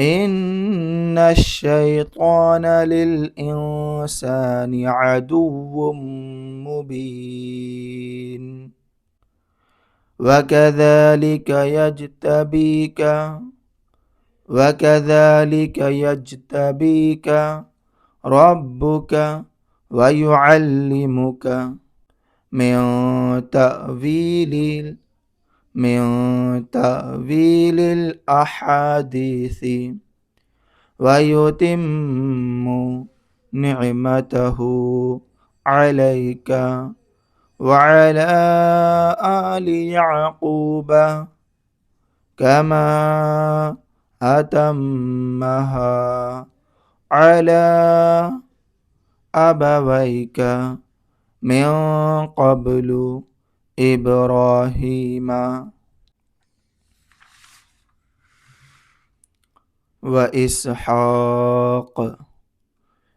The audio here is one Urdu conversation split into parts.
إن الشيطان للإنسان عدو مبين وكذلك يجتبيك ربك ويعلمك من تأويل الأحاديث ويتم نعمته عليك وعلى آل يعقوب كما أتمها على أبويك من قبل إبراهيم وإسحاق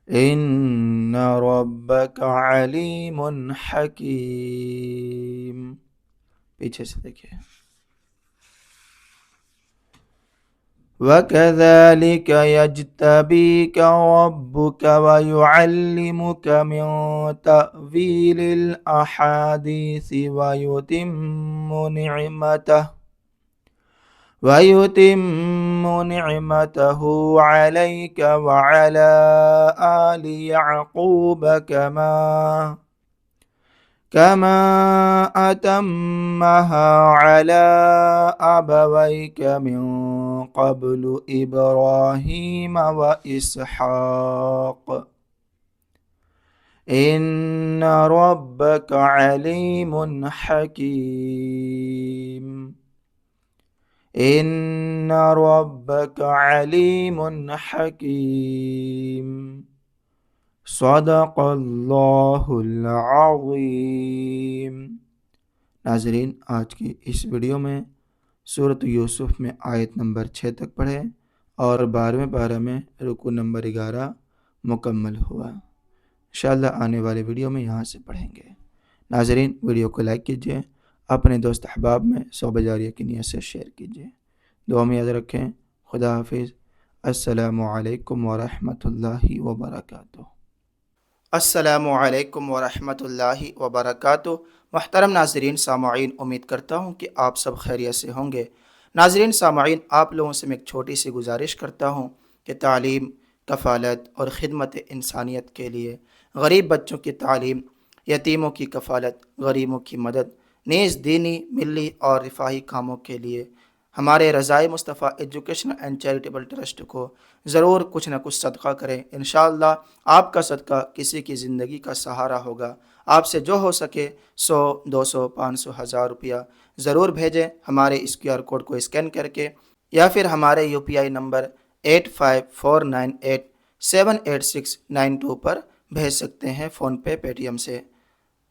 إن ربك علیم حکیم. پیچھے سے دیکھیے. وَكَذَلِكَ يَجْتَبِيكَ رَبُّكَ وَيُعَلِّمُكَ مِن تَأْوِيلِ الْأَحَادِيثِ وَيُتِمُّ نِعْمَتَهُ عَلَيْكَ وَعَلَى آلِ يَعْقُوبَ كما أتمها على أبويك من قبل إبراهيم وإسحاق إن ربك عليم حكيم. إن ربك عليم حكيم. صدق اللہ العظیم. ناظرین، آج کی اس ویڈیو میں سورۃ یوسف میں آیت نمبر 6 تک پڑھے اور 12ویں پارہ میں رکوع نمبر 11 مکمل ہوا. انشاءاللہ آنے والے ویڈیو میں یہاں سے پڑھیں گے. ناظرین، ویڈیو کو لائک کیجئے، اپنے دوست احباب میں صحبہ جاریہ کی نیت سے شیئر کیجئے. دعا میں یاد رکھیں. خدا حافظ. السلام علیکم ورحمۃ اللہ وبرکاتہ. السلام علیکم ورحمۃ اللہ وبرکاتہ. محترم ناظرین سامعین، امید کرتا ہوں کہ آپ سب خیریت سے ہوں گے. ناظرین سامعین، آپ لوگوں سے میں ایک چھوٹی سی گزارش کرتا ہوں کہ تعلیم، کفالت اور خدمت انسانیت کے لیے، غریب بچوں کی تعلیم، یتیموں کی کفالت، غریبوں کی مدد، نیز دینی، ملی اور رفاہی کاموں کے لیے ہمارے رضائے مصطفیٰ ایجوکیشنل اینڈ چیریٹیبل ٹرسٹ کو ضرور کچھ نہ کچھ صدقہ کریں. انشاءاللہ آپ کا صدقہ کسی کی زندگی کا سہارا ہوگا. آپ سے جو ہو سکے 100، 200، 500، 1000 روپیہ ضرور بھیجیں ہمارے اس QR کوڈ کو اسکین کر کے، یا پھر ہمارے UPI نمبر 8549878692 پر بھیج سکتے ہیں، فون پے، پے ٹی ایم سے.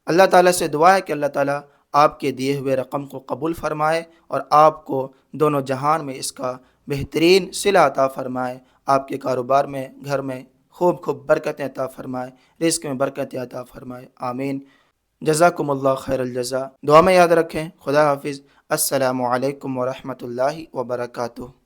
اللہ تعالیٰ سے دعا ہے کہ اللہ تعالیٰ آپ کے دیے ہوئے رقم کو قبول فرمائے اور آپ کو دونوں جہان میں اس کا بہترین صلہ عطا فرمائے. آپ کے کاروبار میں، گھر میں خوب برکتیں عطا فرمائے، رزق میں برکتیں عطا فرمائے. آمین. جزاکم اللہ خیر الجزا. دعا میں یاد رکھیں. خدا حافظ. السلام علیکم ورحمۃ اللہ وبرکاتہ.